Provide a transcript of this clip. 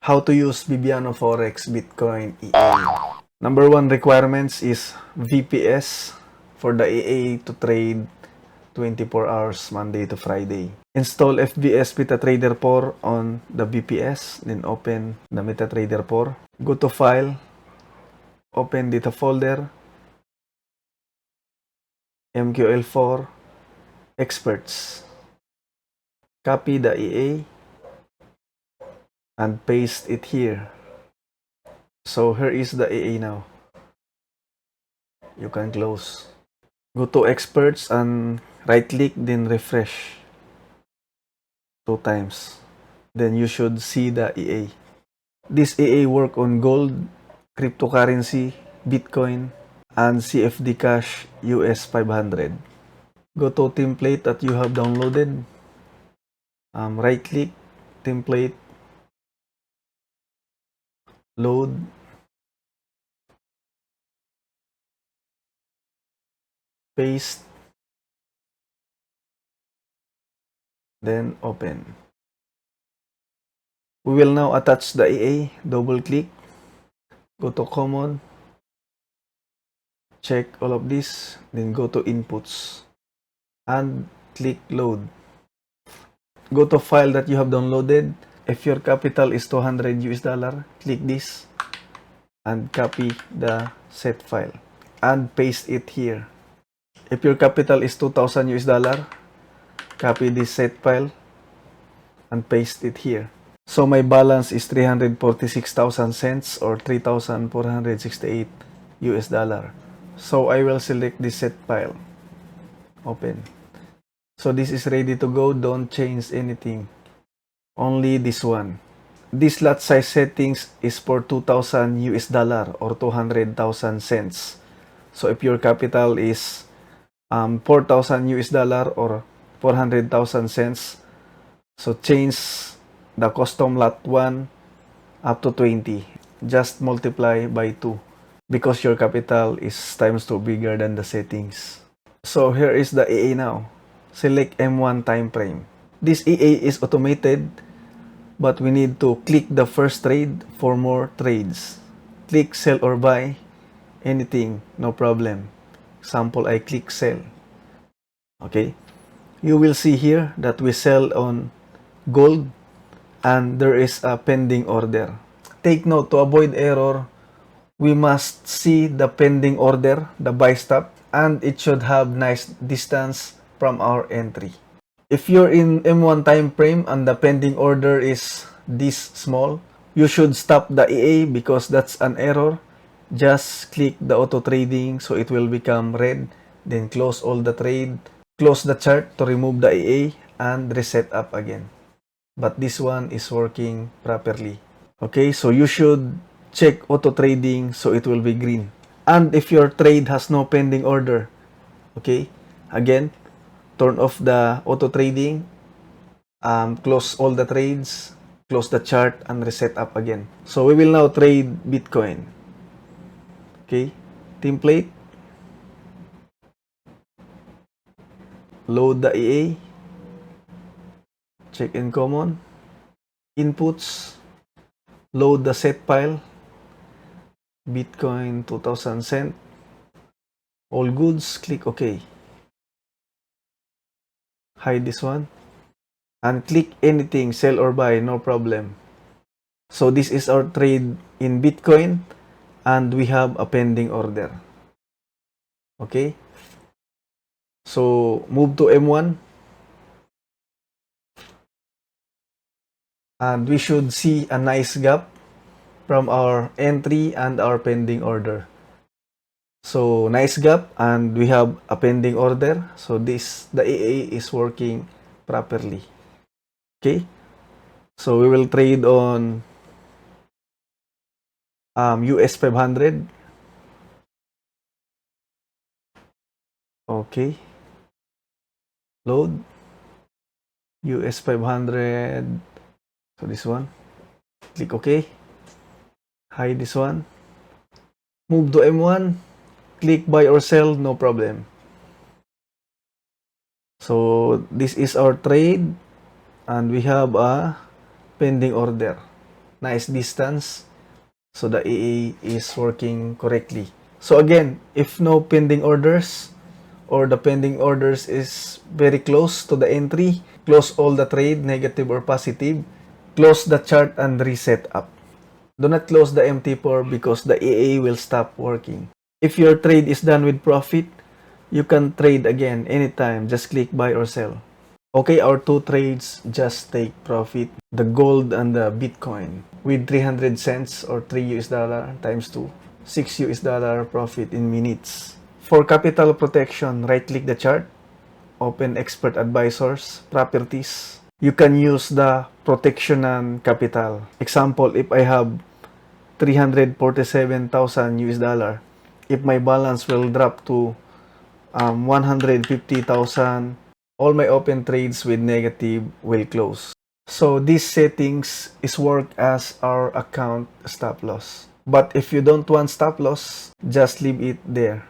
How to use BibianoFX Bitcoin EA. Number one requirements is VPS for the EA to trade 24 hours Monday to Friday. Install FBS MetaTrader 4 on the VPS, then open the MetaTrader 4. Go to File, open data folder, MQL4, Experts. Copy the EA and paste it here. So here is the EA now. You can close. Go to Experts and right click, then refresh 2 times. Then you should see the EA. This EA work on gold, cryptocurrency, Bitcoin, and CFD Cash US 500. Go to template that you have downloaded. Right click, template, load, paste, then open. We will now attach the EA. Double click, go to common, check all of this, then go to inputs and click load. Go to file that you have downloaded. If your capital is $200 US, click this and copy the set file and paste it here. If your capital is $2,000 US, copy this set file and paste it here. So my balance is 346,000 cents or 3,468 US dollar. So I will select this set file. Open. So this is ready to go. Don't change anything. Only this one. This lot size settings is for 2,000 US dollar or 200,000 cents. So if your capital is 4,000 US dollar or 400,000 cents, so change the custom lot 1 up to 20. Just multiply by 2 because your capital is times 2 bigger than the settings. So here is the EA now. Select M1 time frame. This EA is automated, but we need to click the first trade for more trades. Click sell or buy, anything, no problem. Example, I click sell. Okay. You will see here that we sell on gold and there is a pending order. Take note, to avoid error, we must see the pending order, the buy stop, and it should have nice distance from our entry. If you're in M1 time frame and the pending order is this small, you should stop the EA because that's an error. Just click the auto trading so it will become red, then close all the trade, close the chart to remove the EA and reset up again. But this one is working properly. Okay, so you should check auto trading so it will be green. And if your trade has no pending order, okay, again, turn off the auto trading, close all the trades, close the chart, and reset up again. So we will now trade Bitcoin. Okay, template, load the EA, check in common, inputs, load the set file, Bitcoin 2000 cent, all goods, click OK. Hide this one and click anything, sell or buy, no problem. So this is our trade in Bitcoin and we have a pending order. Okay, so move to M1 and we should see a nice gap from our entry and our pending order. So nice gap and we have a pending order. So the EA is working properly. Okay, so we will trade on US 500. Okay, load US 500. So this one, click OK, hide this one, move to M1, click buy or sell, no problem. So this is our trade and we have a pending order. nice distance. So the EA is working correctly. So again, if no pending orders or the pending orders is very close to the entry, close all the trade, negative or positive, close the chart and reset up. Do not close the MT4 because the EA will stop working. If your trade is done with profit, you can trade again anytime. Just click buy or sell. Okay, our two trades just take profit. The gold and the Bitcoin with 300 cents or 3 US dollar times 2, 6 US dollar profit in minutes. For capital protection, right click the chart, open expert advisors, properties. You can use the protection and capital. Example, if I have 347,000 US dollar, if my balance will drop to 150,000, all my open trades with negative will close. So these settings is work as our account stop loss. But if you don't want stop loss, just leave it there.